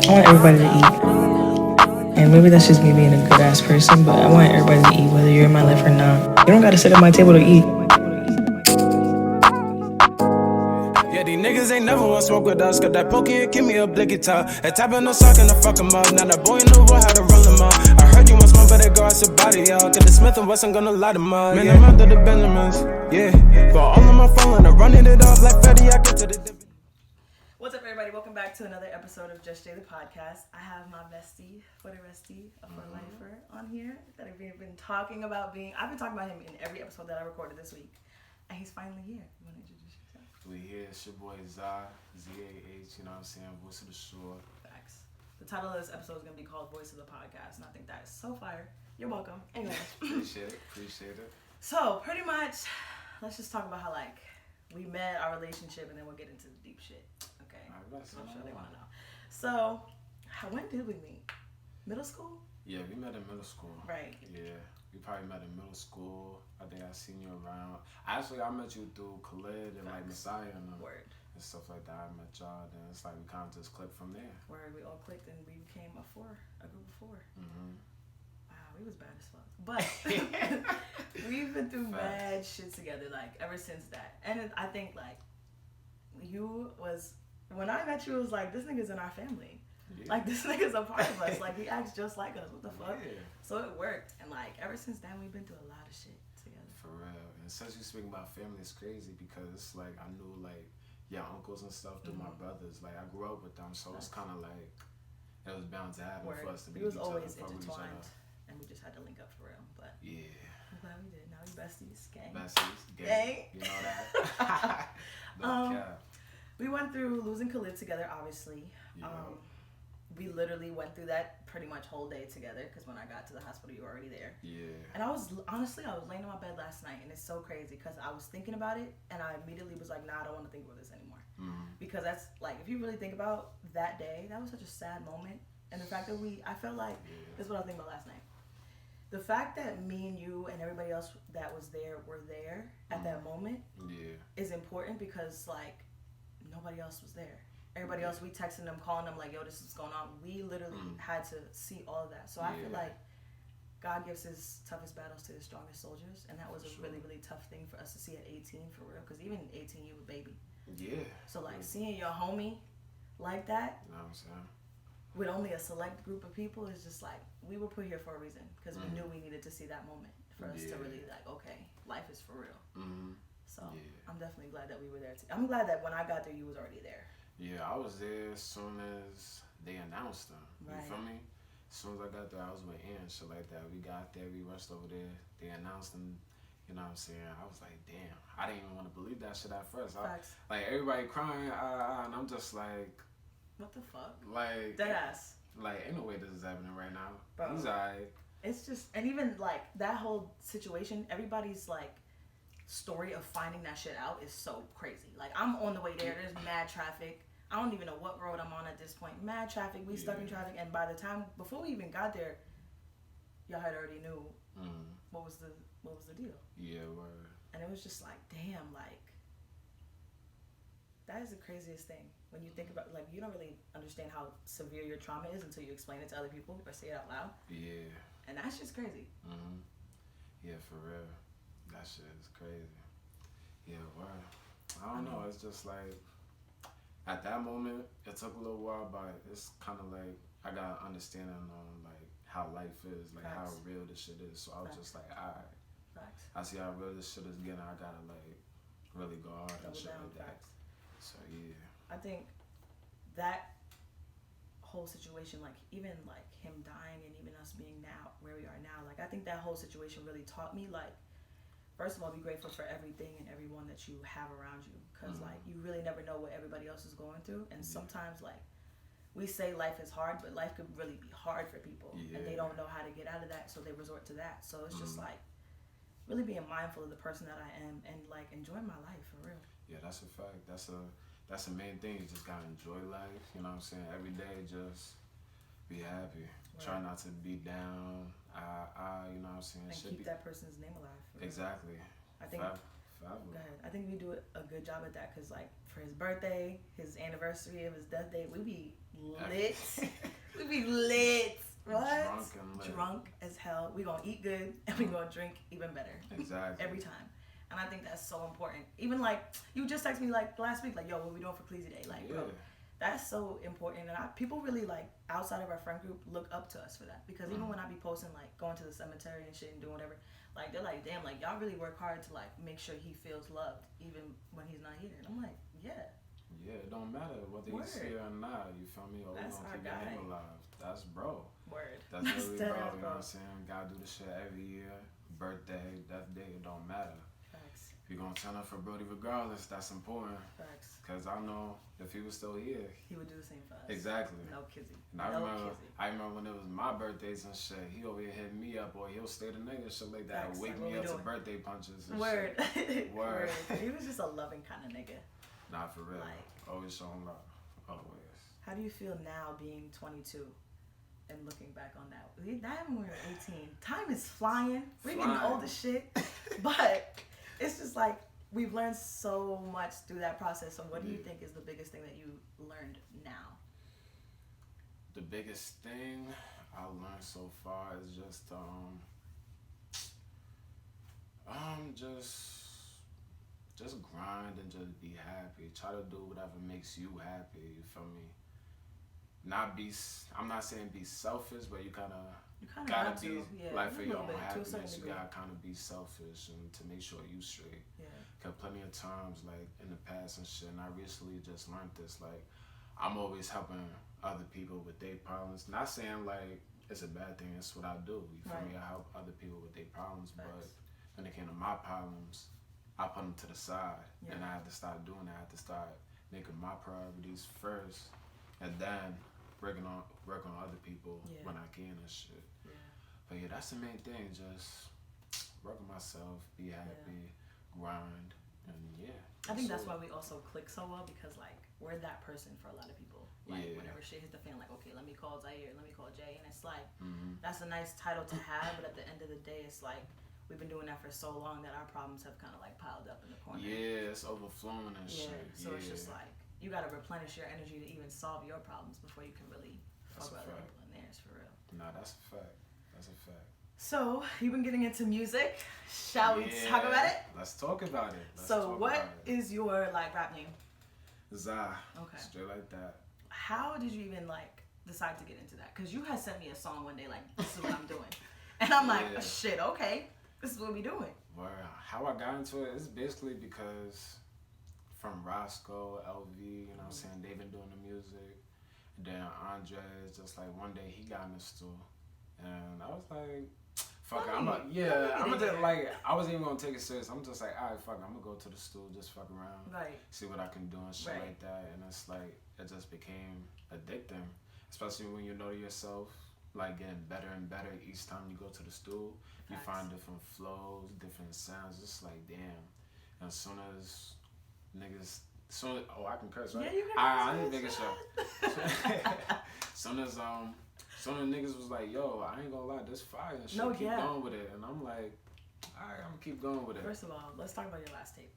I want everybody to eat. And maybe that's just me being a good ass person, but I want everybody to eat, whether you're in my life or not. You don't gotta sit at my table to eat. Yeah, these niggas ain't never want smoke with us. Got that pokey and give me a blicky top. That tap in the sock and I fuck him up. Now that boy in the world how to roll him up. I heard you want smoke, better go out your body, y'all. Get the Smith and Wesson gonna light him up. Man, I'm after the Benjamins, yeah. But all of my phone, I'm running it off like Fetty. I get to the. What's up, everybody? Welcome back to another episode of Just Jay the Podcast. I have my bestie, for lifer, on here that I've been talking about being. I've been talking about him in every episode that I recorded this week, and he's finally here. You want to introduce yourself? We here, it's your boy Zah, Z-A-H, you know what I'm saying, voice of the shore. Facts. The title of this episode is going to be called Voice of the Podcast, and I think that is so fire. You're welcome. Anyway. Appreciate it. So, pretty much, let's just talk about how, like, we met, our relationship, and then we'll get into the deep shit. Okay? I'm sure they want to know. So, when did we meet? Middle school? Yeah, we met in middle school. Right. Yeah, we probably met in middle school. I think I seen you around. Actually, I met you through Khalid and like Messiah and stuff like that. I met y'all, then it's like we kind of just clicked from there. Word, we all clicked and we became a group of four. Mm-hmm. Wow, we was bad as fuck. But we've been through bad shit together, like, ever since that. And I think, like, when I met you, it was like, this nigga's in our family. Yeah. Like, this nigga's a part of us. Like, he acts just like us. What the fuck? Yeah. So it worked. And, like, ever since then, we've been through a lot of shit together. For real. And since you speaking about family, it's crazy because, like, I knew, like, your uncles and stuff through my brothers. Like, I grew up with them, so it's kind of like, it was bound to happen for us to meet each other. We was always intertwined. And we just had to link up for real. But yeah. I'm glad we did. Now we besties. Gang. Gang. You know that? We went through losing Khalid together, obviously. Yeah. We literally went through that pretty much whole day together because when I got to the hospital, you were already there. Yeah. And I was laying in my bed last night, and it's so crazy because I was thinking about it, and I immediately was like, nah, I don't want to think about this anymore. Mm-hmm. Because that's, like, if you really think about that day, that was such a sad moment. And the fact that I felt like, this is what I was thinking about last night. The fact that me and you and everybody else that was there were there at that moment is important because, like, nobody else was there. Everybody else, we texting them, calling them, like, yo, this is going on. We literally had to see all of that. So I feel like God gives his toughest battles to his strongest soldiers. And that was a really, really tough thing for us to see at 18, for real. Because even at 18, you were a baby. Yeah. So, like, seeing your homie like that, you know what I'm saying? With only a select group of people, is just like, we were put here for a reason. Because we knew we needed to see that moment for us to really, like, okay, life is for real. Mm-hmm. So I'm definitely glad that we were there. I'm glad that when I got there, you was already there. Yeah, I was there as soon as they announced them. You feel me? As soon as I got there, I was with Ann and shit like that. We got there, we rushed over there. They announced them. You know what I'm saying? I was like, damn. I didn't even want to believe that shit at first. Like, everybody crying, and I'm just like... What the fuck? Like... Deadass. Like, ain't no way this is happening right now. Bro. He's alright. It's just... And even, like, that whole situation, everybody's, like, story of finding that shit out is so crazy. Like, I'm on the way there. There's mad traffic. I don't even know what road I'm on at this point. Mad traffic. We stuck in traffic. And by the time... Before we even got there, y'all had already knew what was the deal. Yeah, word. And it was just like, damn, like... That is the craziest thing. When you think about, like, you don't really understand how severe your trauma is until you explain it to other people or say it out loud. Yeah. And that's just crazy. Mm-hmm. Yeah, for real. That shit is crazy. Yeah, word. I don't know. It's just like, at that moment, it took a little while, but it's kind of like, I got an understanding on, like, how life is, like, how real this shit is. So I was just like, all right. Facts. I see how real this shit is getting. I gotta, like, really go hard and shit like that. So, yeah. I think that whole situation, like, even, like, him dying and even us being now, where we are now, like, I think that whole situation really taught me, like, first of all, be grateful for everything and everyone that you have around you. Because, like, you really never know what everybody else is going through. And sometimes, like, we say life is hard, but life could really be hard for people. Yeah. And they don't know how to get out of that, so they resort to that. So it's just, like, really being mindful of the person that I am and, like, enjoying my life, for real. Yeah, that's a fact. That's the main thing. You just gotta enjoy life. You know what I'm saying? Every day, just be happy. Right. Try not to be down. You know what I'm saying? And keep that person's name alive. Exactly. I think. Go ahead. I think we do a good job at that because, like, for his birthday, his anniversary of his death date, we be lit good and we gonna drink even better. Exactly. Every time. And I think that's so important. Even like you just texted me like last week, like, yo, what we doing for Cleasy Day? Like, bro, that's so important. And people really like outside of our friend group look up to us for that. Because even when I be posting like going to the cemetery and shit and doing whatever, like they're like, damn, like y'all really work hard to like make sure he feels loved even when he's not here. And I'm like, yeah. Yeah, it don't matter whether he's here or not. You feel me? Or we gonna keep your name alive. That's bro. Word. That's really bro. You know what I'm saying? Gotta do the shit every year. Birthday, death day, it don't matter. Facts. If you're gonna turn up for Brody regardless, that's important. Facts. Cause I know if he was still here, he would do the same for us. Exactly. No kizzy. And I remember when it was my birthdays and shit, he over here hit me up or he'll stay the night and shit like that. Facts. Wake me up to birthday punches and Word. shit. Word. He was just a loving kind of nigga. Nah, for real. Like, always showing love. Always. How do you feel now being 22 and looking back on that? That when we were 18. Time is flying. We're getting old as shit. But it's just like we've learned so much through that process. So what do you think is the biggest thing that you learned now? The biggest thing I learned so far is just just grind and just be happy. Try to do whatever makes you happy. You feel me? I'm not saying be selfish, but you kind of gotta be like for your own happiness. You gotta kind of be selfish and to make sure you straight. Yeah. Cause plenty of times like in the past and shit, and I recently just learned this. Like I'm always helping other people with their problems. Not saying like it's a bad thing. It's what I do. You feel me? I help other people with their problems, but when it came to my problems, I put them to the side, and I had to start doing that. I had to start making my priorities first, and then work on other people when I can and shit. Yeah. But yeah, that's the main thing. Just work on myself, be happy, grind, and I think that's why we also click so well because like we're that person for a lot of people. Like whenever shit hits the fan, like okay, let me call Zaire, let me call Jay, and it's like that's a nice title to have, but at the end of the day, it's like. We've been doing that for so long that our problems have kind of like piled up in the corner. Yeah, it's overflowing and shit. So it's just like you gotta replenish your energy to even solve your problems before you can really fuck with other people in theirs for real. Nah, that's a fact. That's a fact. So you've been getting into music. Shall we talk about it? Let's talk about it. What is your like rap name? Zah. Okay. Straight like that. How did you even like decide to get into that? Because you had sent me a song one day like this is what I'm doing, and I'm like shit okay. This is what we doing. Well, how I got into it is basically because from Roscoe, LV, you know what I'm saying, they've been doing the music. And then Andre is just like one day he got in the stool. And I was like, fuck it, I wasn't even gonna take it serious. I'm just like, alright, fuck it, I'm gonna go to the stool, just fuck around. See what I can do and shit like that. And it's like, it just became addicting. Especially when you know yourself. Like getting better and better each time you go to the stool. You find different flows, different sounds. It's like damn. And as soon as niggas, I can curse, right? Yeah, you can. I ain't making sure. Soon as niggas was like, yo, I ain't gonna lie, this fire and shit. Keep going with it, and I'm like, alright, I'm gonna keep going with it. First of all, let's talk about your last tape.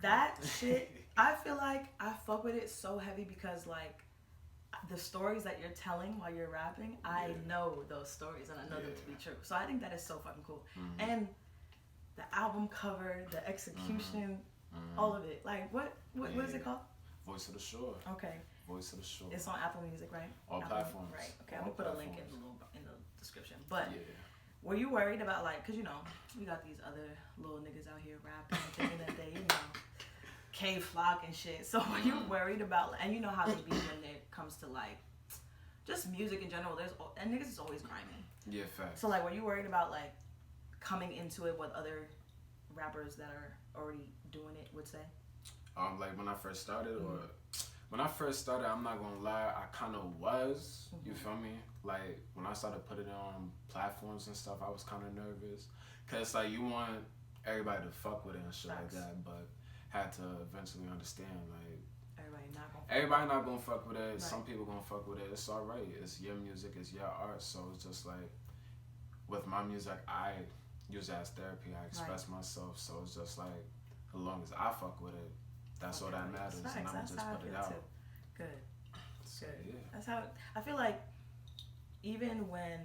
That shit, I feel like I fuck with it so heavy because like. The stories that you're telling while you're rapping, I know those stories and I know them to be true. So I think that is so fucking cool. And the album cover, the execution, all of it. Like what is it called? Voice of the Shore. Okay. Voice of the Shore. It's on Apple Music, right? All platforms. Right. Okay, I'm gonna put a link in the description. But were you worried about like, cause you know we got these other little niggas out here rapping, thinking that they K-Flock and shit. So are you worried about, and you know how they be when it comes to like, just music in general, and niggas is always grimy. Yeah, facts. So like, were you worried about like, coming into it what other rappers that are already doing it would say? Like when I first started when I first started, I'm not gonna lie, I kind of was, you feel me? Like when I started putting it on platforms and stuff, I was kind of nervous. Cause like you want everybody to fuck with it and shit like that, but had to eventually understand like everybody not gonna fuck with it. Some people gonna fuck with it. It's alright. It's your music. It's your art. So it's just like with my music, I use it as therapy. I express myself. So it's just like as long as I fuck with it, that's all that matters. And I'm just put it out. Too. Good. So, yeah. That's how I feel like. Even when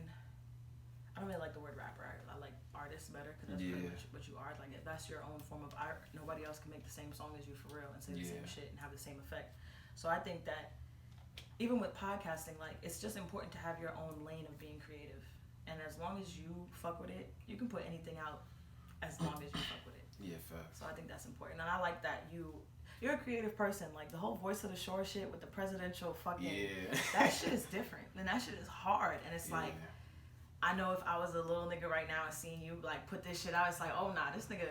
I don't really like the word rapper. I like artist better because that's pretty much what you are. Like if that's your own form of art, nobody else can make the same song as you for real and say the same shit and have the same effect. So I think that even with podcasting, like it's just important to have your own lane of being creative. And as long as you fuck with it, you can put anything out as long as you fuck with it. Yeah, facts. So I think that's important. And I like that you're a creative person. Like the whole Voice of the Shore shit with the presidential fucking that shit is different. And that shit is hard. And it's like I know if I was a little nigga right now and seeing you like put this shit out, it's like, oh nah, this nigga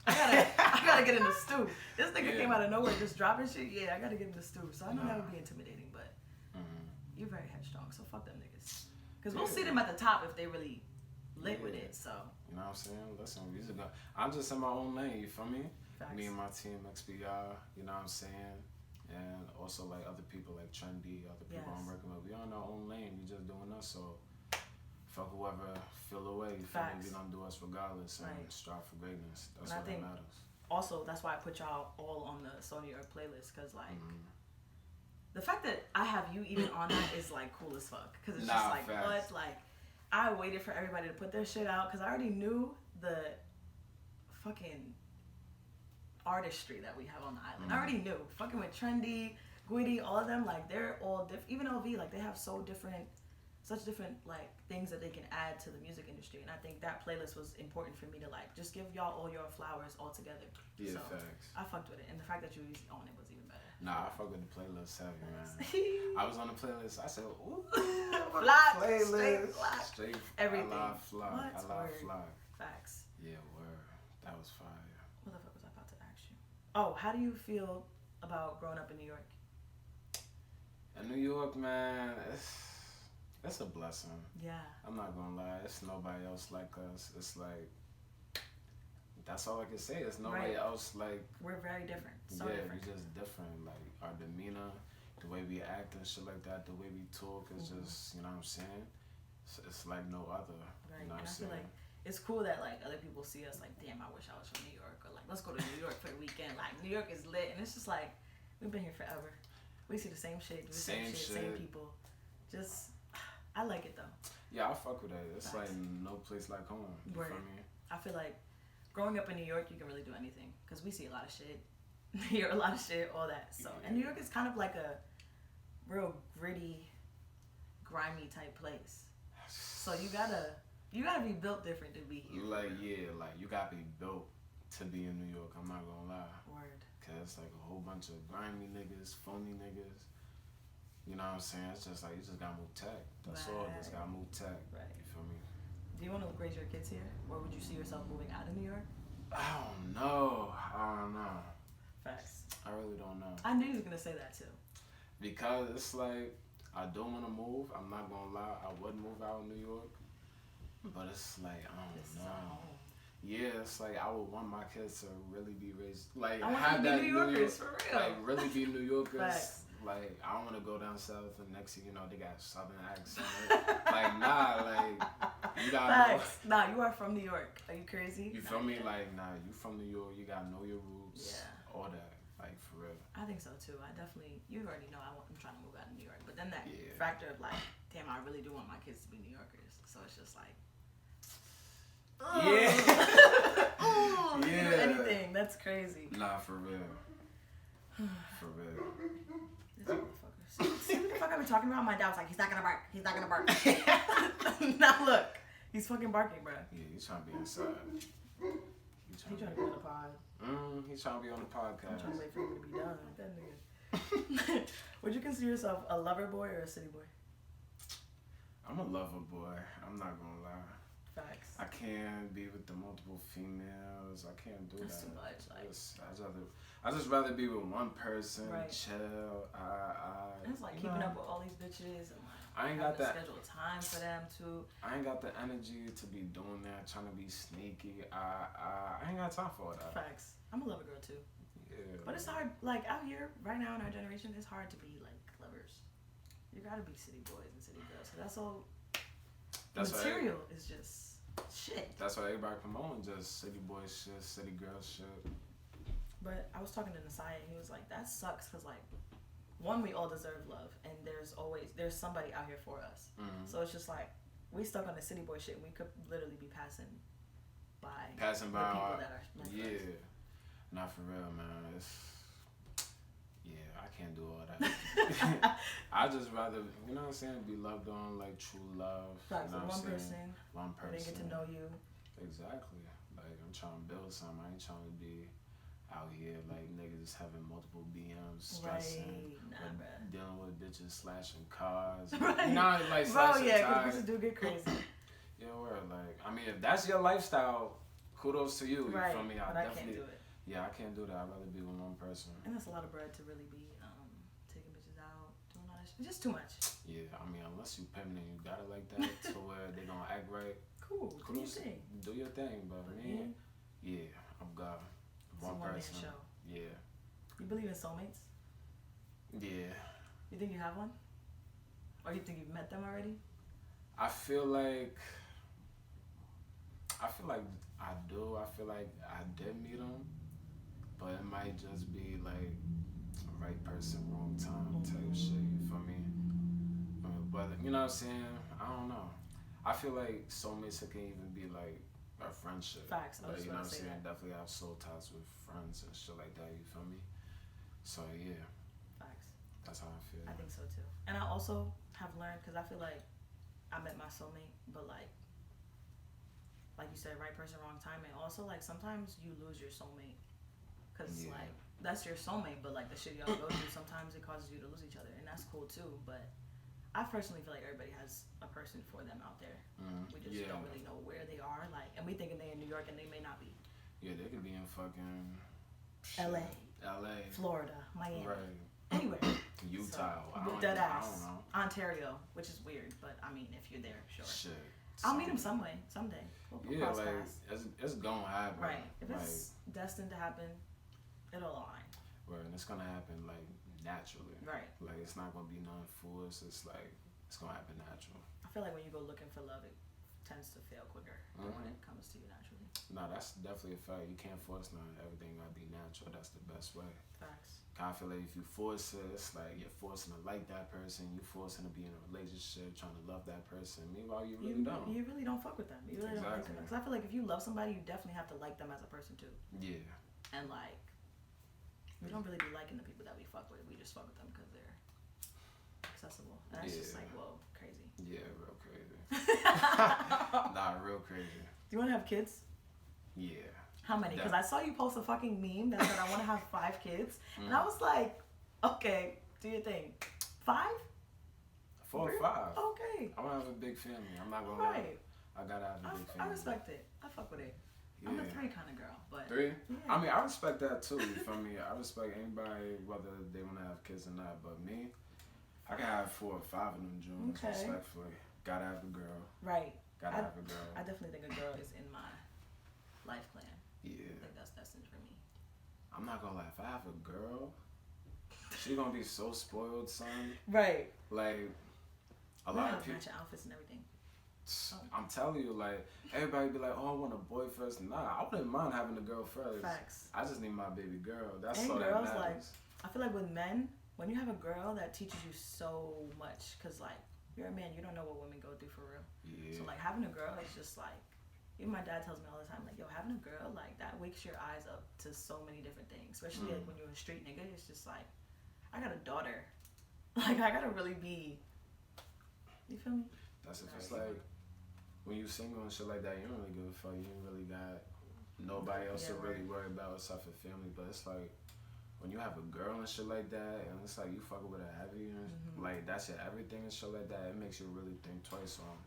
I gotta get in the stew. This nigga came out of nowhere just dropping shit. Yeah, I gotta get in the stew. So I know that would be intimidating, but you're very headstrong, so fuck them niggas. Cause we'll see them at the top if they really lit with it. So you know what I'm saying? Listen, I'm just in my own lane, you feel me? Facts. Me and my team XBR, you know what I'm saying? And also like other people like Trendy, other people I'm working with. We on our own lane, we just doing us, so fuck whoever feel away, you feel me? We gonna do us regardless and strive for greatness. That's what matters. Also, that's why I put y'all all on the Sony York playlist, cause like the fact that I have you even on that is like cool as fuck, cause it's just like what, like I waited for everybody to put their shit out, cause I already knew the fucking artistry that we have on the island. I already knew, fucking with Trendy, Guidi, all of them, like they're all different. Even LV, like they have such different like things that they can add to the music industry, and I think that playlist was important for me to like just give y'all all your flowers all together. Yeah, so facts. I fucked with it, and the fact that you was on it was even better. Nah, I fuck with the playlist heavy, man. I was on the playlist. I said, ooh, fly, playlist, straight everything. I love fly. I love fly. Facts. Yeah, word. That was fire. What the fuck was I about to ask you? Oh, how do you feel about growing up in New York? In New York, man, it's a blessing. Yeah. I'm not gonna lie. It's nobody else like us. It's like, that's all I can say. It's nobody else like. We're very different. So yeah, different. we're just different. Like our demeanor, the way we act and shit like that, the way we talk is just, you know what I'm saying? It's like no other. Right. You know what And I I'm feel saying? like it's cool that like other people see us like, damn, I wish I was from New York, or like, let's go to New York for the weekend. Like New York is lit, and it's just like we've been here forever. We see the same shit, do the same shit, same people. Just, I like it though. Yeah, I fuck with that. It's like no place like home. You feel me? I feel like growing up in New York, you can really do anything because we see a lot of shit, hear a lot of shit, all that. So, and New York is kind of like a real gritty, grimy type place. So you gotta be built different to be here. Like like you gotta be built to be in New York. I'm not gonna lie. Word. Cause it's like a whole bunch of grimy niggas, phony niggas. You know what I'm saying? It's just like you just gotta move tech. That's all. Just gotta move tech. Right. You feel me? Do you want to raise your kids here, or would you see yourself moving out of New York? I don't know. Facts. I really don't know. I knew you was gonna say that too. Because it's like I don't want to move. I'm not gonna lie. I would move out of New York, but it's like I don't know. Yeah, it's like I would want my kids to really be raised, like I want have them to that be New Yorkers for real. Like really be New Yorkers. Facts. Like I don't want to go down south and next thing you know they got southern accent. Like nah, like you gotta Facts. Nah, you are from New York. Are you crazy? You feel me? Like nah, you from New York. You gotta know your roots. Yeah. All that. Like for real. I think so too. You already know I'm trying to move out of New York, but then that factor of like, damn, I really do want my kids to be New Yorkers. So it's just like. Yeah. Anything. That's crazy. Nah, for real. For real. This motherfucker. See what the fuck I be talking about? My dad was like, he's not gonna bark. He's not gonna bark. Now look. He's fucking barking, bro. Yeah, he's trying to be inside. He's trying to be on the pod. He's trying to be on the podcast. I'm trying to wait for him to be done. That nigga. Would you consider yourself a lover boy or a city boy? I'm a lover boy. I'm not gonna lie. Facts. I can't be with the multiple females. I can't do That's that. too much. Like, I just rather be with one person, chill. And it's like keeping up with all these bitches and like I ain't got that schedule time for them too. I ain't got the energy to be doing that, trying to be sneaky. I ain't got time for all that. Facts. I'm a lover girl too. Yeah. But it's hard. Like out here right now in our generation, it's hard to be like lovers. You gotta be city boys and city girls. So that's all. The material is just shit. That's why everybody come on, just city boy shit, city girl shit. But I was talking to Nasai and he was like, that sucks because like, one, we all deserve love and there's somebody out here for us. Mm-hmm. So it's just like, we stuck on the city boy shit. And we could literally be passing by the people our, that are my yeah. friends. Not for real, man. I can't do all that. I just rather, you know what I'm saying, be loved on like true love. Facts, you know like what I'm one saying? person. One person. They get to know you. Exactly. Like I'm trying to build something. I ain't trying to be out here like niggas having multiple BMs, stressing, Right. Nah, dealing with bitches slashing cars. Right. You know, like Bro, slashing yeah, tires. because bitches do get crazy. Yeah, word. Like, I mean, if that's your lifestyle, kudos to you. You Right. feel me? But I can't do it. Yeah, I can't do that. I'd rather be with one person. And that's a lot of bread to really be taking bitches out, doing all that shit. Just too much. Yeah, I mean, unless you pimping and you got it like that to where they gonna act right. Cool. Do your thing. Do your thing, but me, yeah, I'm God. One person. Show. Yeah. You believe in soulmates? Yeah. You think you have one? Or you think you've met them already? I feel like I do. I feel like I did meet them, but it might just be like right person, wrong time type shit. You feel me? But you know what I'm saying? I don't know. I feel like soulmates can even be like a friendship. Facts. I was Like, you know what I'm saying? that. Definitely have soul ties with friends and shit like that. You feel me? So yeah. Facts. That's how I feel. I think so too. And I also have learned, because I feel like I met my soulmate, but like you said, right person, wrong time. And also like sometimes you lose your soulmate, because like that's your soulmate, but like the shit y'all go through, sometimes it causes you to lose each other, and that's cool too. But I personally feel like everybody has a person for them out there. We just don't really know where they are, like, and we thinking they in New York and they may not be. Yeah, they could be in fucking LA, Florida, Miami, right. anywhere. Utah. So, I don't know. Ontario, which is weird, but I mean, if you're there, sure. Shit. I'll meet him someday. We'll cross paths. It's gonna happen. Right. If it's destined to happen, it'll align. Right, and it's gonna happen like naturally. Right. Like it's not gonna be none forced. It's like it's gonna happen natural. I feel like when you go looking for love, it tends to fail quicker than when it comes to you naturally. No, that's definitely a fact. You can't force nothing. Everything gotta be natural. That's the best way. Facts. I feel like if you force it, it's like you're forcing to like that person. You're forcing to be in a relationship, trying to love that person. Meanwhile, you really don't. You really don't fuck with them. You really don't like them. Because I feel like if you love somebody, you definitely have to like them as a person too. Yeah. And like, we don't really be liking the people that we fuck with. We just fuck with them because they're accessible. And that's just like, whoa, crazy. Yeah, real crazy. Nah, real crazy. Do you want to have kids? Yeah. How many? Because I saw you post a fucking meme that said I want to have 5 kids. And I was like, okay, do your thing. 5? 4 or 5. Okay. I want to have a big family. I'm not going to lie. I got to have a big family. I respect it. I fuck with it. Yeah. I'm a 3 kind of girl. But 3? Yeah. I mean, I respect that too. You feel me? I respect anybody, whether they want to have kids or not. But me, I can have 4 or 5 of them Jones, respectfully. Gotta have a girl. Right. Gotta have a girl. I definitely think a girl is in my life plan. Yeah. I think that's destined for me. I'm not gonna lie, if I have a girl, she gonna be so spoiled, son. Right. Like, a lot of people. Matching outfits and everything. I'm telling you, like, everybody be like, oh, I want a boy first. Nah, I wouldn't mind having a girl first. Facts. I just need my baby girl. That's and all that girls, matters. like, I feel like with men, when you have a girl, that teaches you so much. Because, like, you're a man, you don't know what women go through for real. Yeah. So, like, having a girl is just, like, even my dad tells me all the time, like, yo, having a girl, like, that wakes your eyes up to so many different things. Especially, like, when you're a street nigga, it's just, like, I got a daughter. Like, I gotta really be, you feel me? That's it. It's like, when you single and shit like that, you don't really give a fuck. You ain't really got nobody else to really worry about except for family. But it's like, when you have a girl and shit like that, and it's like you fucking with her heavy, and like that's your everything and shit like that, it makes you really think twice on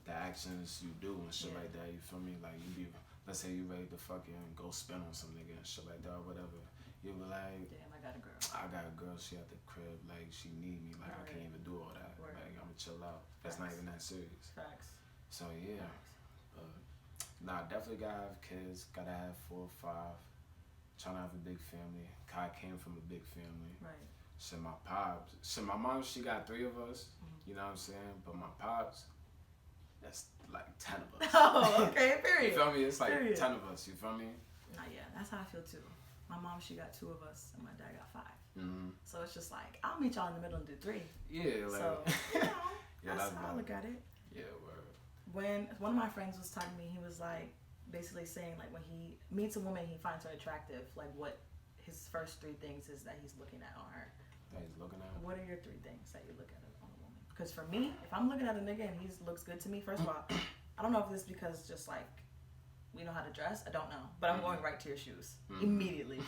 the actions you do and shit like that. You feel me? Like you be, let's say you ready to fucking go spin on some nigga and shit like that or whatever. You be like, damn, I got a girl. I got a girl. She at the crib. Like she need me. Like I can't even do all that. Like I'ma chill out. That's not even that serious. Facts. So yeah, but nah, definitely gotta have kids. Gotta have 4 or 5. Trying to have a big family. I came from a big family. Right. So my pops, so my mom, she got 3 of us. You know what I'm saying? But my pops, that's like 10 of us. Oh, okay, period. You feel me? It's like 10 of us. You feel me? Nah, yeah, that's how I feel too. My mom, she got 2 of us, and my dad got 5. So it's just like I'll meet y'all in the middle and do 3. Yeah, like so you know, yeah, that's how I look at it. Yeah, word. when one of my friends was talking to me, he was like, basically saying like when he meets a woman, he finds her attractive. Like what his first 3 things is that he's looking at on her. That he's looking at. What are your 3 things that you look at on a woman? Because for me, if I'm looking at a nigga and he looks good to me, first of all, I don't know if this is because just like we know how to dress. I don't know, but I'm going right to your shoes immediately.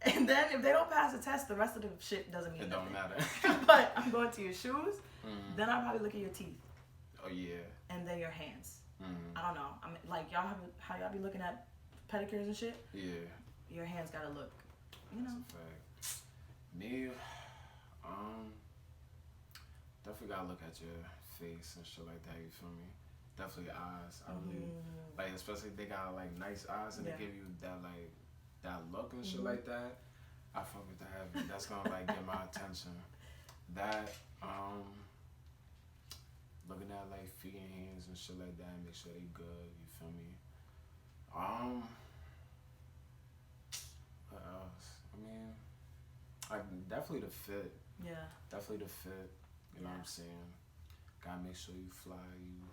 And then if they don't pass the test, the rest of the shit doesn't mean nothing. It don't matter. But I'm going to your shoes. Then I'll probably look at your teeth. Oh yeah. And then your hands. I don't know. I mean, like y'all have how y'all be looking at pedicures and shit. Yeah. Your hands gotta look. You know. That's a fact. Me, definitely gotta look at your face and shit like that. You feel me? Definitely eyes. I really like, especially if they got like nice eyes and they give you that like that look and shit like that. I fuck with that. That's gonna like get my attention. That looking at like feet and hands and shit like that, make sure they good. You feel me? What else? I mean, like definitely the fit. Yeah. Definitely the fit. You know what I'm saying? Gotta make sure you fly, you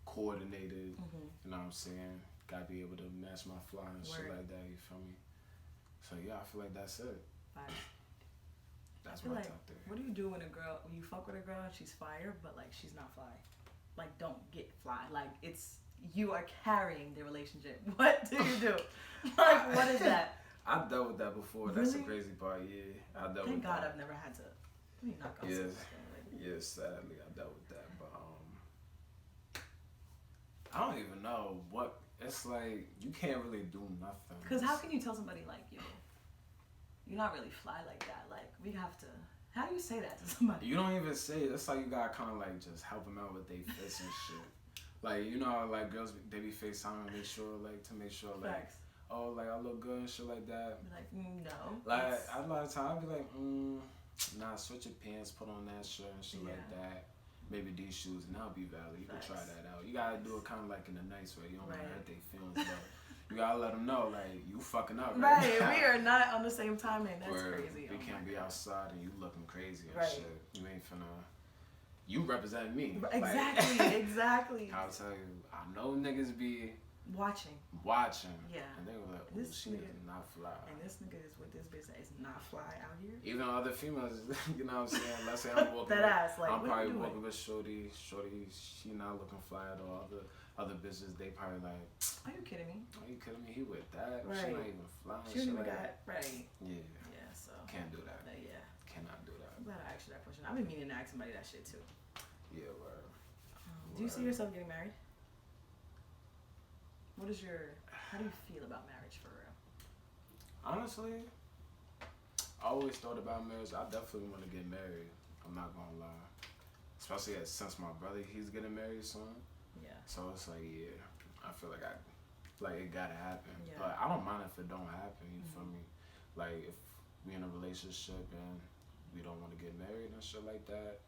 coordinated. You know what I'm saying? Gotta be able to match my fly and shit like that. You feel me? So yeah, I feel like that's it. That's my like, top 3. What do you do when you fuck with a girl and she's fire, but like she's not fly? Like don't get fly. Like it's you are carrying the relationship. What do you do? Like what is that? I've dealt with that before. Really? That's the crazy part. Yeah, I dealt Thank with God that. I've never had to. Let me knock on Yes, sadly I dealt with that. But I don't even know what it's like. You can't really do nothing. Because how can you tell somebody like you're not really fly like that? Like we have to. How do you say that to somebody? You don't even say it. It's like you gotta kind of like just help them out with their fits and shit. Like you know how like girls they be FaceTime and make sure like Facts. oh like I look good and shit like that. Be like no. Like a lot of times I be like nah, switch your pants, put on that shirt and shit like that. Maybe these shoes and that'll be valid. You can try that out. You gotta do it kind of like in a nice way. You don't wanna hurt their feelings, but you gotta let them know like you fucking up. Right, we are not on the same timing. That's crazy. We can't be outside and you looking crazy and shit. You ain't finna. You represent me. Exactly, like, exactly. I'll tell you, I know niggas be watching. Yeah. And they were like, oh, she is not fly. And this nigga is with this bitch that is not fly out here. Even other females, you know what I'm saying? Let's say I'm walking. That ass, like, I'm what probably you doing? walking with Shorty, she not looking fly at all. Other bitches, they probably like, are you kidding me? Are you kidding me? He with that? Right. She not even flying. She don't even like got right. Yeah. Yeah, so can't do that. Yeah. Cannot do that. I'm glad I asked you that question. I've been meaning to ask somebody that shit too. Yeah, word. Do you see yourself getting married? How do you feel about marriage for real? Honestly, I always thought about marriage. I definitely want to get married. I'm not gonna lie. Especially since my brother, he's getting married soon. Yeah. So it's like, yeah, I feel like it gotta happen. Yeah. But I don't mind if it don't happen. You feel me? Like if we in a relationship and we don't want to get married and shit like that,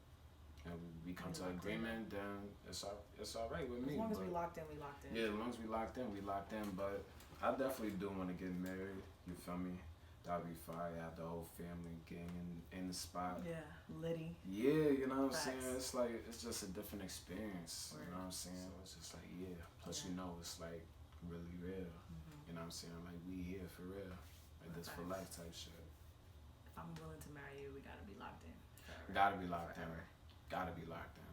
and we come to an agreement, then it's all right with me. As long as we locked in, we locked in. Yeah, as long as we locked in, we locked in. But I definitely do want to get married. You feel me? That'd be fire. Have the whole family getting in the spot. Yeah, litty. Yeah, you know what I'm saying? It's like, it's just a different experience. Word. You know what I'm saying? So it's just like, yeah. Plus, you know, it's like really real. You know what I'm saying? Like, we here for real. Like, this for life type shit. If I'm willing to marry you, we gotta be locked in. Forever. Gotta be locked in. Gotta be locked in.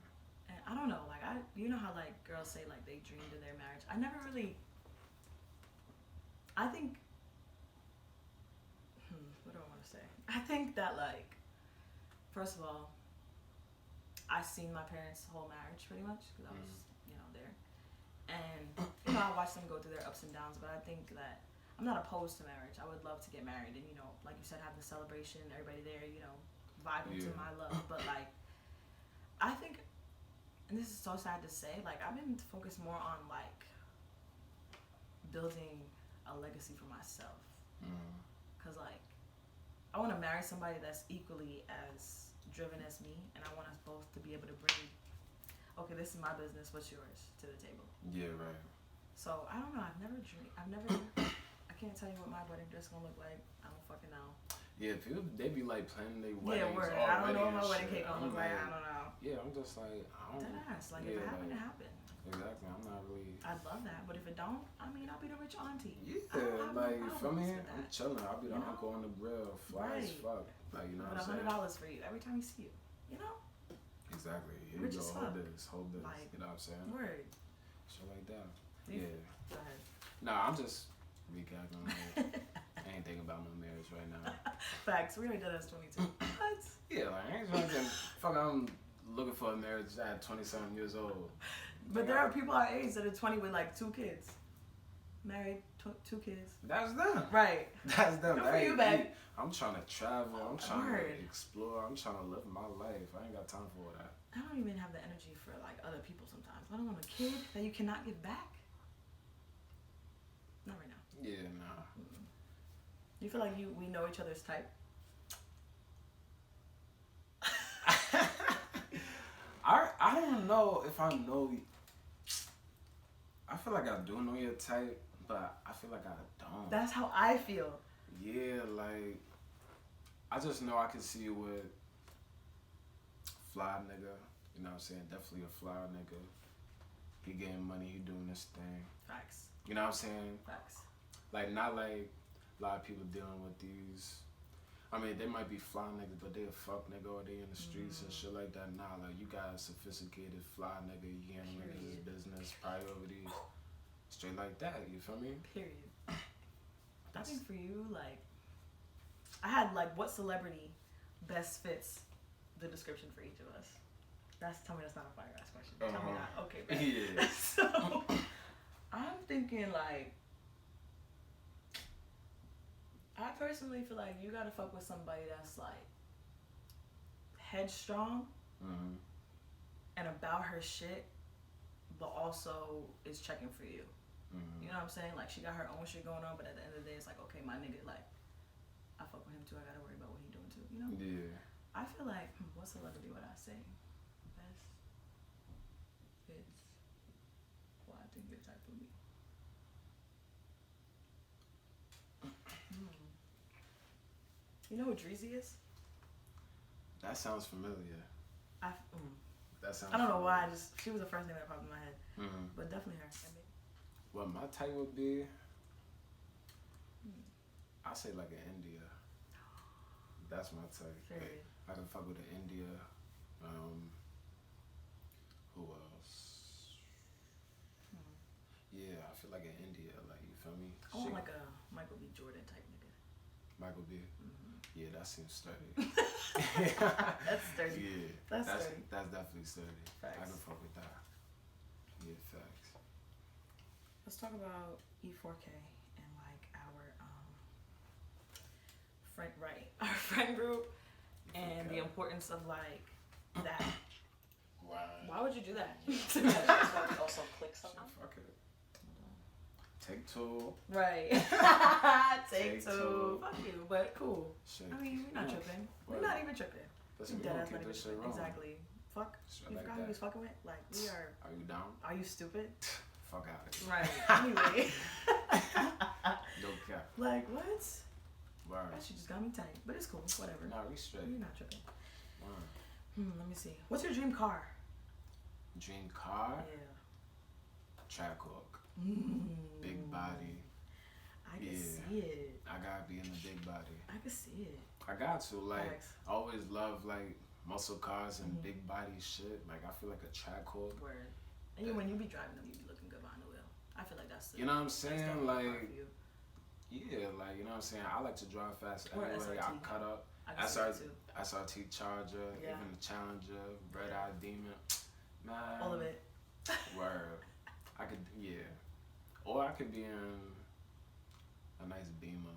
And I don't know, like, you know how, like, girls say, like, they dreamed of their marriage. I never really, I think, what do I want to say? I think that, like, first of all, I seen my parents' whole marriage pretty much because I was, you know, there. And, you know, I watched them go through their ups and downs, but I think that I'm not opposed to marriage. I would love to get married and, you know, like you said, have the celebration, everybody there, you know, vibing to my love. But, like, I think, and this is so sad to say, like, I've been focused more on, like, building a legacy for myself. Because, like, I want to marry somebody that's equally as driven as me, and I want us both to be able to bring, okay, this is my business, what's yours, to the table. Yeah, right. So, I don't know, I can't tell you what my wedding dress gonna look like. I don't fucking know. Yeah, people, they be like planning their weddings Yeah, word. already. I don't know what my and wedding shit. cake gonna look like. I don't know. Yeah, I'm just like, I don't. Deadass. Like, if it happened, it happened. Exactly. I'm not really. I'd love that, but if it don't, I mean, I'll be the rich auntie. Yeah, like for me, I'm chilling. I'll be the uncle on the grill, fly as fuck. Like, you know what I'm saying? $100 for you every time you see you. You know? Exactly. Here Rich you as go. fuck. Hold this. Like, you know what I'm saying? Word. Shit like that. Go Yeah. ahead. Nah, I'm just recapping. I ain't thinking about no marriage right now. Facts. We already did that as 22. What? Yeah, like I ain't fucking. Fuck, I'm looking for a marriage at 27 years old. But there are people our age that are 20 with like 2 kids. Married, 2 kids. That's them. Right. That's them. Good for you, babe. I'm trying to travel. I'm trying Word. to explore. I'm trying to live my life. I ain't got time for all that. I don't even have the energy for like other people sometimes. I don't want a kid that you cannot give back. Not right now. Yeah, nah. You feel like we know each other's type? I don't know if I know. I feel like I do know your type, but I feel like I don't. That's how I feel. Yeah, like I just know I can see you with fly nigga. You know what I'm saying? Definitely a fly nigga. He getting money. He doing this thing. Facts. You know what I'm saying? Facts. Like not like a lot of people dealing with these. I mean, they might be fly niggas, but they a fuck nigga or they in the streets and shit like that. Nah, like you got a sophisticated fly nigga. You handling his business, priorities, straight like that. You feel me? Period. I think for you, like, I had like what celebrity best fits the description for each of us. Tell me that's not a fire ass question. Tell me not. Okay, babe. Yeah. So I'm thinking like, I personally feel like you gotta fuck with somebody that's like headstrong and about her shit, but also is checking for you. You know what I'm saying? Like she got her own shit going on, but at the end of the day, it's like, okay, my nigga, like I fuck with him too. I gotta worry about what he doing too. You know? Yeah. I feel like what celebrity would I say? Best fits. Well, I think your type of me. You know who Dreezy is? That sounds familiar. That sounds. I don't know familiar. why. She was the first thing that popped in my head. But definitely her. What my type would be, I say like an India. That's my type. Like, I can fuck with an India. Who else? Yeah, I feel like an India. Like you feel me? I want like a Michael B. Jordan type nigga. Michael B. Yeah, that seems sturdy. That's sturdy. Yeah, that's sturdy. That's definitely sturdy. Facts. I can fuck with that. Yeah, facts. Let's talk about E4K and like our friend group and the importance of like that. Why would you do that? Also click something. Fuck it. Take 2. Right. Take 2. Fuck you, but cool. Shit. I mean, we're not tripping. We're not even tripping. Listen, we Deadass gonna not keep even this shit tripping. wrong. Exactly. Fuck. Straight You like forgot who that. he's fucking with? Like, we are. Are you down? Are you stupid? Fuck out of here. Right. Anyway. No cap. Like, what? Word. That shit just got me tight. But it's cool. Whatever. Nah, we straight. You're not tripping. Word. Let me see. What's your dream car? Dream car? Yeah. Trackhawk. Big body. I can see it. I gotta be in the big body. I can see it. I got to. Like, Thanks. I always love, like, muscle cars and big body shit. Like, I feel like a Trackhawk. Word. And you, when you be driving them, you be looking good behind the wheel. I feel like that's the, You know what I'm that's saying? definitely Like, a car for you. yeah, like, you know what I'm saying? I like to drive fast Or anyway. SRT. I cut up. I can see that too. SRT Charger, Yeah. even the Challenger, Red Eye Demon. Man. All of it. Word. I could, yeah. Or I could be in a nice Beamer.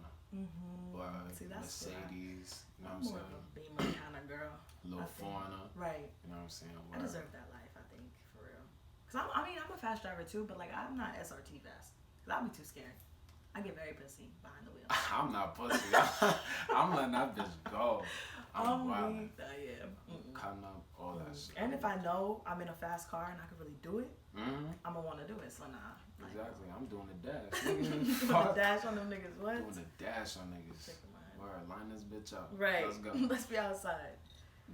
Or See, that's Mercedes. You know I'm what I'm more saying? of a Beamer kind of girl. Little I think. foreigner. Right. You know what I'm saying? I deserve that life, I think, for real. Cause I'm a fast driver too, but like I'm not SRT fast. Cause I'll be too scared. I get very pussy behind the wheel. I'm not pussy. I'm letting that bitch go. I'm wild. Yeah. Cutting up all that shit. And if I know I'm in a fast car and I can really do it, Mm-hmm. I'm gonna want to do it. So nah. Like, Exactly. I'm doing the dash. doing the Fuck. dash on them niggas. What? Doing the dash on niggas. Shaking my head. Word, line this bitch up. Right. Let's go. Let's be outside.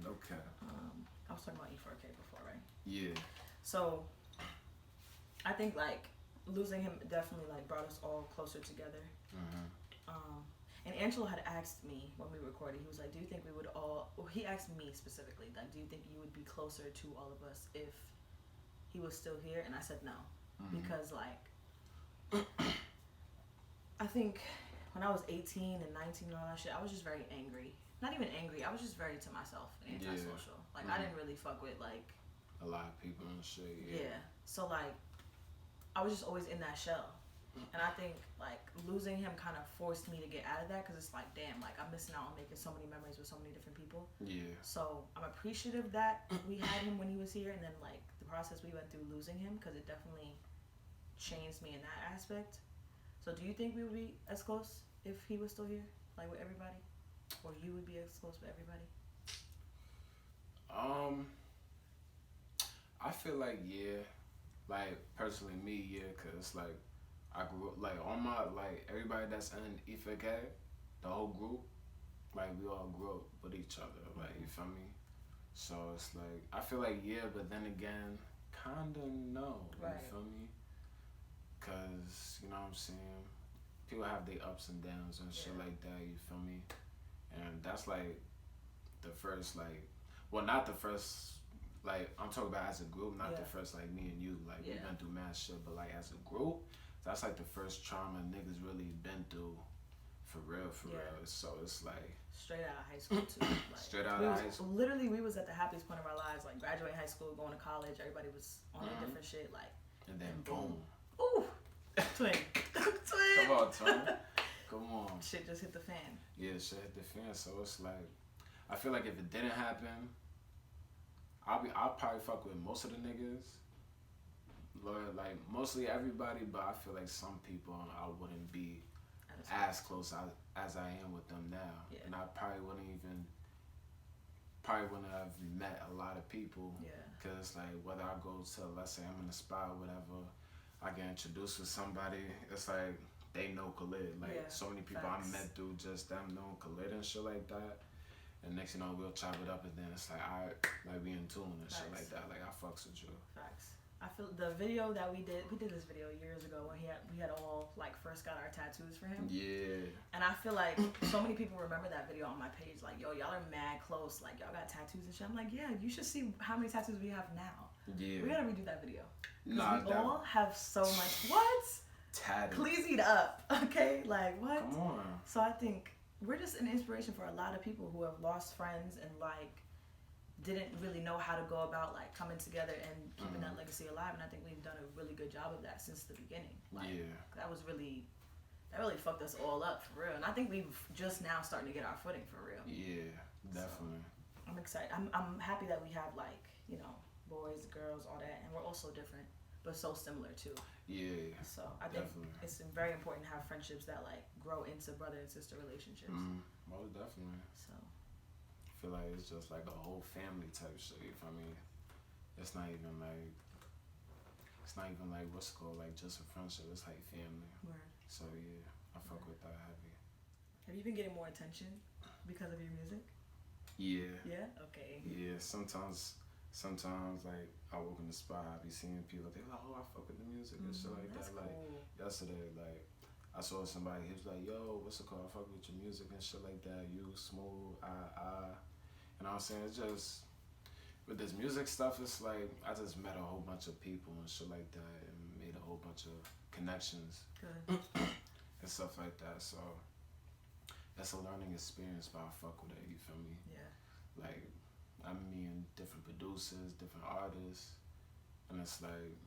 No cap. I was talking about E4K before, right? Yeah. So I think like losing him definitely like brought us all closer together. And Angelo had asked me when we recorded, he was like, do you think we would all, well, he asked me specifically, like, do you think you would be closer to all of us if he was still here? And I said no. Because like I think when I was 18 and 19 and all that shit, I was just very angry. Not even angry, I was just very to myself and antisocial. Like I didn't really fuck with like a lot of people and shit. Yeah. So like I was just always in that shell. And I think like losing him kind of forced me to get out of that, because it's like, damn, like I'm missing out on making so many memories with so many different people. Yeah. So I'm appreciative that we had him when he was here, and then like the process we went through losing him, because it definitely changed me in that aspect. So do you think we would be as close if he was still here, like with everybody, or you would be as close with everybody? I feel like like personally me, cause like I grew up like all my like everybody that's in EFK, the whole group, like we all grew up with each other, like you feel me? So it's like I feel like but then again, kinda no, Right. you feel me? Cause you know what I'm saying, people have their ups and downs and shit like that, you feel me? And that's like the first like, well not the first. Like, I'm talking about as a group, not the first, like, me and you. Like, we went through mad shit, but, like, as a group, that's, like, the first trauma niggas really been through for real. So, it's, like... Straight out of high school, too. Like, straight out of high school? Literally, we was at the happiest point of our lives. Like, graduating high school, going to college, everybody was on a different shit, like... And then, boom. Ooh! Twin. Twin! Come on, twin. Come on. Shit just hit the fan. Yeah, shit hit the fan. So, it's, like... I feel like if it didn't happen... I'll probably fuck with most of the niggas, like mostly everybody, but I feel like some people I wouldn't be as close as I am with them now, and I probably wouldn't have met a lot of people, cause like whether I go to, let's say I'm in a spot or whatever, I get introduced with somebody, it's like they know Khalid, like so many people I met through just them knowing Khalid and shit like that. And next you know, we'll chop it up, and then it's like, alright, like we in tune and shit like that. Like I fucks with you. Facts. I feel the video that we did this video years ago when we had all like first got our tattoos for him. Yeah. And I feel like so many people remember that video on my page. Like, yo, y'all are mad close. Like y'all got tattoos and shit. I'm like, yeah, you should see how many tattoos we have now. Yeah. We gotta redo that video. Because we all have so much. What? Tatted. Please eat up. Okay? Like what? Come on. So I think we're just an inspiration for a lot of people who have lost friends and like didn't really know how to go about like coming together and keeping that legacy alive. And I think we've done a really good job of that since the beginning. Like, that really fucked us all up for real. And I think we've just now starting to get our footing for real. Yeah, definitely. So, I'm excited. I'm happy that we have like, you know, boys, girls, all that, and we're all so different, but so similar too. Yeah. So I think it's very important to have friendships that like grow into brother and sister relationships. Most definitely. So I feel like it's just like a whole family type shit. You feel me? It's not even like what's it called, like just a friendship. It's like family. Word. So yeah, I fuck with that heavy. Have you been getting more attention because of your music? Yeah. Yeah. Okay. Yeah. Sometimes like I walk in the spot, I be seeing people, they like, oh, I fuck with the music and shit like that. Like yesterday, like I saw somebody, he was like, yo, what's it called? I fuck with your music and shit like that. You smooth, you know what I'm saying? It's just with this music stuff, it's like I just met a whole bunch of people and shit like that, and made a whole bunch of connections. Good. And stuff like that. So that's a learning experience, but I fuck with it. You feel me? Yeah. Like. I'm meeting different producers, different artists, and it's like,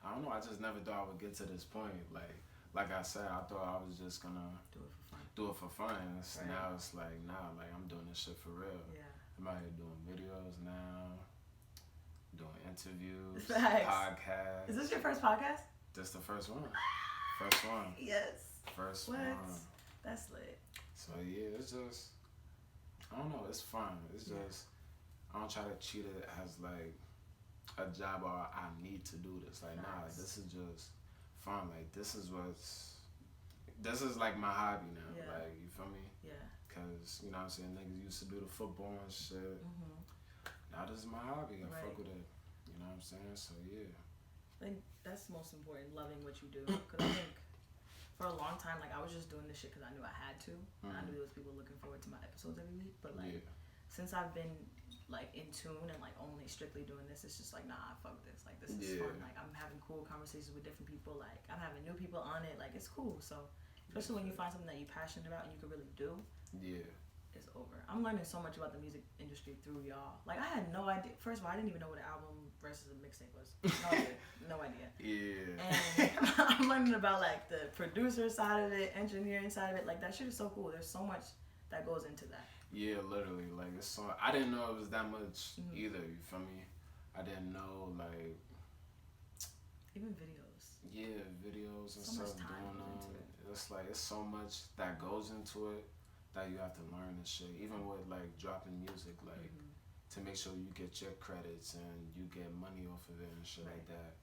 I don't know, I just never thought I would get to this point. Like I said, I thought I was just gonna do it for fun. Now it's like, nah, like I'm doing this shit for real. Yeah. I'm out here doing videos now, doing interviews, podcasts. Is this your first podcast? This the first one. First one. Yes. First one. That's lit. So yeah, it's just, I don't know, it's fun. It's just, I don't try to treat it as like a job or I need to do this. Like, nah, like, this is just fun. Like, this is like my hobby now. Yeah. Like, you feel me? Yeah. Cause, you know what I'm saying, niggas used to do the football and shit. that is my hobby. I Right. fuck with it. You know what I'm saying? So yeah. I think that's most important, loving what you do. Because I think for a long time, like, I was just doing this shit because I knew I had to. And I knew there was people looking forward to my episodes every week. But, like, since I've been, like, in tune and, like, only strictly doing this, it's just like, nah, fuck this. Like, this is fun. Like, I'm having cool conversations with different people. Like, I'm having new people on it. Like, it's cool. So, especially when you find something that you're passionate about and you can really do. Yeah. It's over. I'm learning so much about the music industry through y'all. Like, I had no idea. First of all, I didn't even know what an album versus a mixtape was. No idea. No idea. Yeah. And I'm learning about, like, the producer side of it, engineering side of it. Like, that shit is so cool. There's so much that goes into that. Yeah, literally. Like, it's so. I didn't know it was that much either. You feel me? I didn't know, like. Even videos. Yeah, videos and So much stuff time going goes on. into it. It's like it's so much that goes into it that you have to learn and shit. Even with like dropping music, like to make sure you get your credits and you get money off of it and shit like that.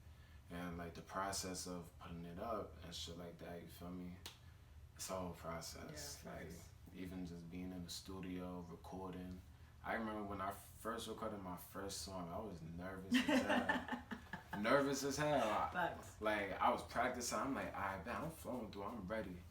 And like the process of putting it up and shit like that, you feel me? It's a whole process. Yeah, like even just being in the studio, recording. I remember when I first recorded my first song, I was nervous as hell. Nervous as hell. Like I was practicing. I'm like, alright, man, I'm flowing through. I'm ready.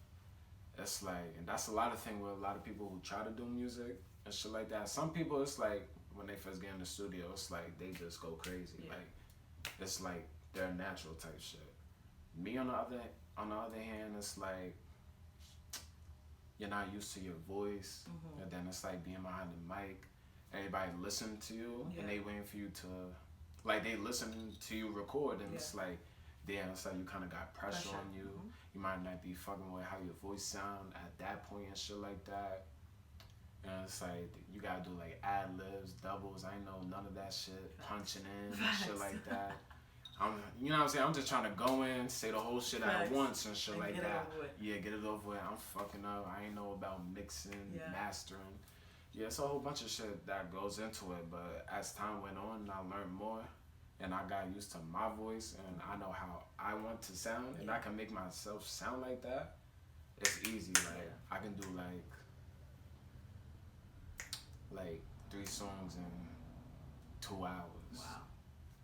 It's like, and that's a lot of thing with a lot of people who try to do music and shit like that. Some people, it's like when they first get in the studio, it's like they just go crazy. Yeah. Like it's like they're natural type shit. Me on the other hand, it's like you're not used to your voice, and then it's like being behind the mic. Everybody listening to you, and they waiting for you to. Like, they listen to you record, and it's like, damn, it's like you kind of got pressure on you. You might not be fucking with how your voice sound at that point and shit like that. And it's like, you gotta do, like, ad-libs, doubles. I ain't know none of that shit. Punching in and shit like that. You know what I'm saying? I'm just trying to go in, say the whole shit at once and shit like that. Yeah, get it over with. I'm fucking up. I ain't know about mixing, mastering. Yeah, it's a whole bunch of shit that goes into it, but as time went on, I learned more, and I got used to my voice, and I know how I want to sound, and I can make myself sound like that. It's easy. Like I can do like 3 songs in 2 hours. Wow.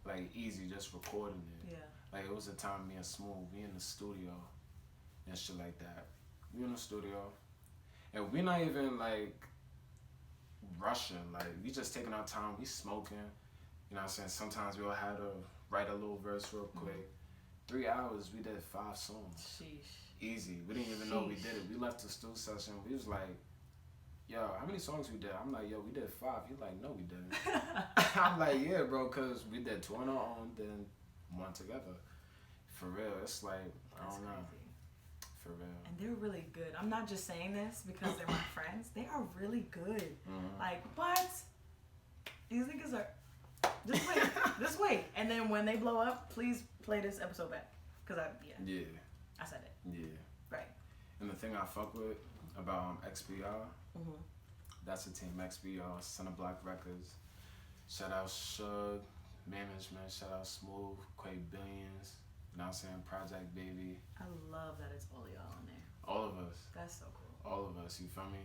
Like easy, just recording it. Yeah. Like it was a time me and Smooth, we in the studio, and shit like that. We in the studio, and we not even like rushing, like we just taking our time, we smoking, you know what I'm saying? Sometimes we'll have to write a little verse real quick. 3 hours, we did 5 songs. Sheesh. Easy. We didn't even know we did it. We left the studio session, we was like, yo, how many songs we did? I'm like, yo, we did 5. He's like, no, we didn't. I'm like, yeah, bro, cause we did 2 on our own, then 1 together. For real, it's like, I don't know. Crazy. For real. And they're really good. I'm not just saying this because they're my friends. They are really good. Like, but these niggas are. Just wait. And then when they blow up, please play this episode back. Cause I said it. Yeah. Right. And the thing I fuck with about XBR, that's the team XBR, Center Block Records. Shout out Shug, Management. Shout out Smooth, Quay Billions. You know what I'm saying? Project Baby. I love that it's all y'all on there. All of us. That's so cool. All of us, you feel me?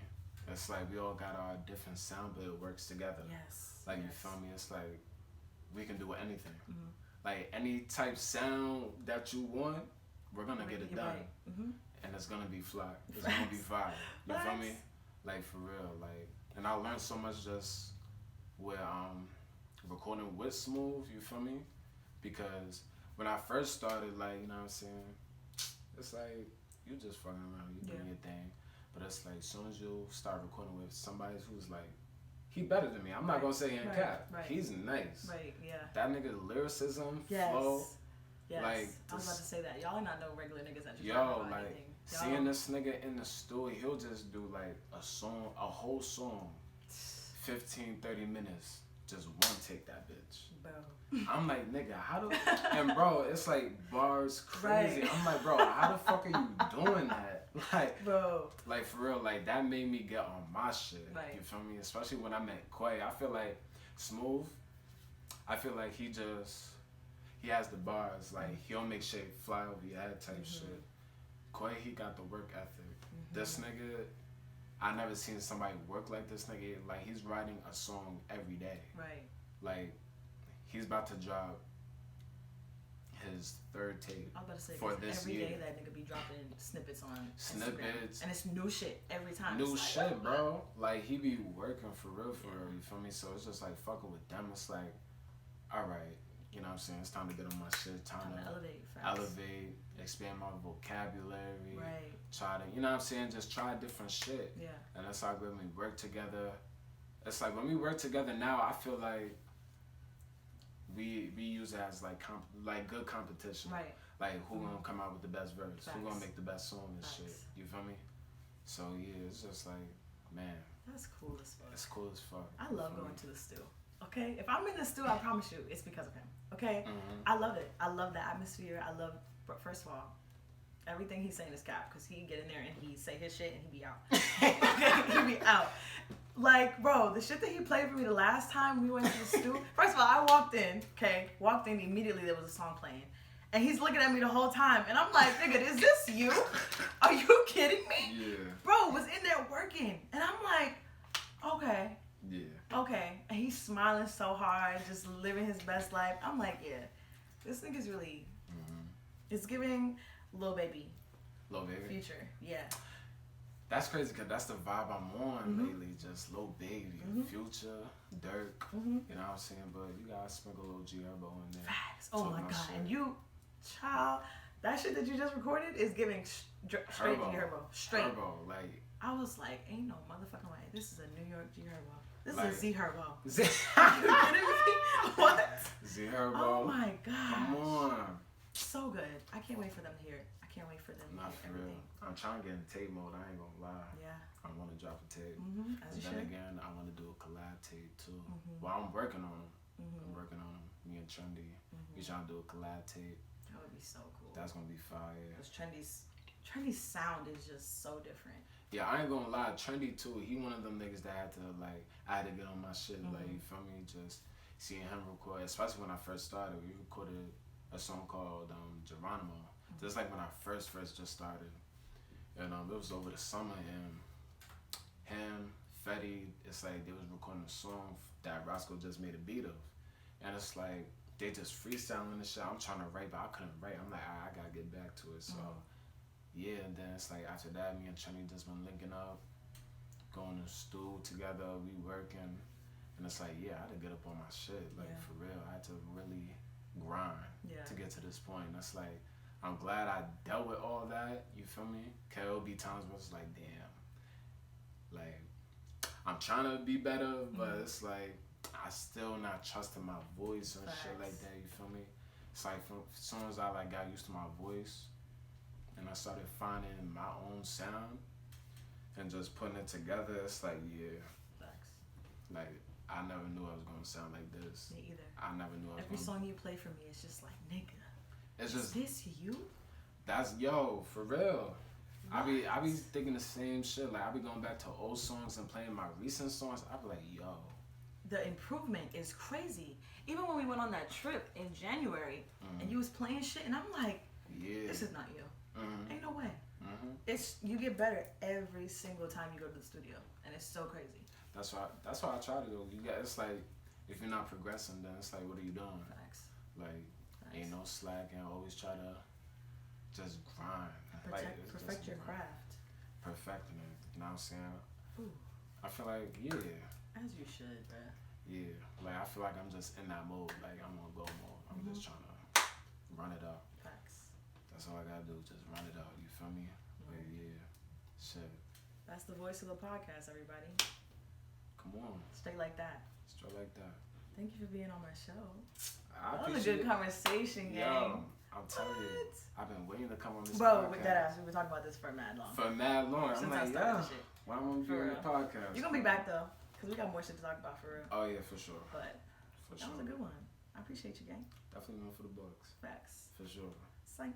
It's like we all got our different sound, but it works together. Yes. Like, you feel me? It's like we can do anything. Like, any type sound that you want, we're gonna get it done. Right. And it's gonna be fly. It's gonna be fire. You feel me? Like, for real. Like, and I learned so much just with recording with Smooth, you feel me? Because when I first started, like, you know what I'm saying? It's like, you just fucking around, you doing your thing. But it's like, as soon as you start recording with somebody who's like, he better than me. I'm not gonna say he ain't cap. He's nice. Right, yeah. That nigga lyricism, flow. Yes. Like, I was about to say that. Y'all are not no regular niggas that just yo, talk about like, anything. seeing this nigga in the studio, he'll just do like a song, a whole song, 15, 30 minutes, just one take that bitch. Bro. I'm like, nigga, how do, and bro, it's like bars crazy. I'm like, bro, how the fuck are you doing that? Like, bro. Like, for real, like, that made me get on my shit. Right. You feel me? Especially when I met Quay. I feel like Smooth, I feel like he has the bars. Like, he'll make shit fly over your head type shit. Quay, he got the work ethic. This nigga, I never seen somebody work like this nigga. Like, he's writing a song every day. Right. like, he's about to drop his third tape I was about to say, for 'cause this every year. day that nigga be dropping snippets on Snippets. Instagram. And it's new shit every time. New It's shit, bro. Like, he be working for real, you feel me? So it's just like fucking with them. It's like, all right, you know what I'm saying? It's time to get on my shit. Time to elevate, expand my vocabulary. Right. Try to, you know what I'm saying? Just try different shit. Yeah. And that's like when we work together. It's like when we work together now, I feel like we use it as like good competition. Right. Like who gonna come out with the best verse? Facts. Who gonna make the best song and Facts. shit? You feel me? So yeah, it's just like, man, That's cool as fuck. it's cool as fuck. I love going to the stew. Okay? If I'm in the stew, I promise you, it's because of him. Okay? Mm-hmm. I love it. I love the atmosphere. I love, first of all, everything he's saying is cap because he get in there and he say his shit and he be out. Okay? He be out. Like, bro, the shit that he played for me the last time we went to the stew. First of all, I walked in immediately there was a song playing. And he's looking at me the whole time. And I'm like, nigga, is this you? Are you kidding me? Yeah. Bro was in there working. And I'm like, okay. Yeah. Okay. And he's smiling so hard, just living his best life. I'm like, yeah, this nigga's really, it's giving Lil Baby. Lil Baby. Future. Yeah. That's crazy because that's the vibe I'm on lately. Just Lil Baby, Future, Dirk. You know what I'm saying? But you gotta sprinkle a little G Herbo in there. Facts. Oh my God. Shit. And you, child, that shit that you just recorded is giving straight G Herbo. Straight. Herbo, like. I was like, ain't no motherfucking way. This is a New York G Herbo. This Like, is a Z Herbo. Z Are you kidding me? What? Herbo. Oh my God. Come on. So good. I can't wait for them to hear it. I can't wait for them to Not hear for real. everything. I'm trying to get in tape mode. I ain't gonna lie. Yeah. I want to drop a tape. As But you then should. again, I want to do a collab tape too. Well, I'm working on them. I'm working on them. Me and Trendy. We trying to do a collab tape. That would be so cool. That's gonna be fire. Because Trendy's sound is just so different. Yeah, I ain't gonna lie. Trendy too. He one of them niggas that had to like. I had to get on my shit. Like you feel me? Just seeing him record, especially when I first started. We recorded a song called Geronimo. Just like when I first just started. And it was over the summer and him, Fetty, it's like they was recording a song that Roscoe just made a beat of. And it's like they just freestyling and shit. I'm trying to write, but I couldn't write. I'm like, I gotta get back to it. So yeah, and then it's like after that, me and Trendy just been linking up, going to stool together, we working. And it's like, yeah, I had to get up on my shit. Like for real. I had to really grind to get to this point. And it's like, I'm glad I dealt with all that, you feel me? Cause there'll be times where it's like, damn, like, I'm trying to be better, but it's like, I still not trusting my voice and shit like that, you feel me? It's like, as soon as I like got used to my voice, and I started finding my own sound, and just putting it together, it's like, yeah. Facts. Like, I never knew I was gonna sound like this. Me either. I never knew I was Every gonna. song you play for me, it's just like, nigga. It's Is just this you? that's for real. I be thinking the same shit. Like I be going back to old songs and playing my recent songs. I be like, yo. The improvement is crazy. Even when we went on that trip in January and you was playing shit and I'm like, yeah, this is not you. Ain't no way. It's you get better every single time you go to the studio and it's so crazy. That's why I try to do. It's like if you're not progressing, then it's like, what are you doing? Facts. Like ain't no slack and always try to just grind. Perfect your craft. Perfecting it. You know what I'm saying? Ooh. I feel like, yeah. As you should, bruh. Yeah. Like, I feel like I'm just in that mode. Like, I'm on go mode. I'm just trying to run it up. Facts. That's all I gotta do. Just run it out. You feel me? But yeah. Shit. That's the voice of the podcast, everybody. Come on. Stay like that. Straight like that. Thank you for being on my show. I That was a good conversation, gang. Yo, I'm telling you, I've been waiting to come on this Bro, podcast. with that ass, we've been talking about this for mad long. For mad long. I'm Since like, I started yeah. this shit. Why won't you be on the podcast? You're gonna be back though, because we got more shit to talk about for real. Oh, yeah, for sure. But For that sure. was a good one. I appreciate you, gang. Definitely one for the books. Facts. For sure. Psyched.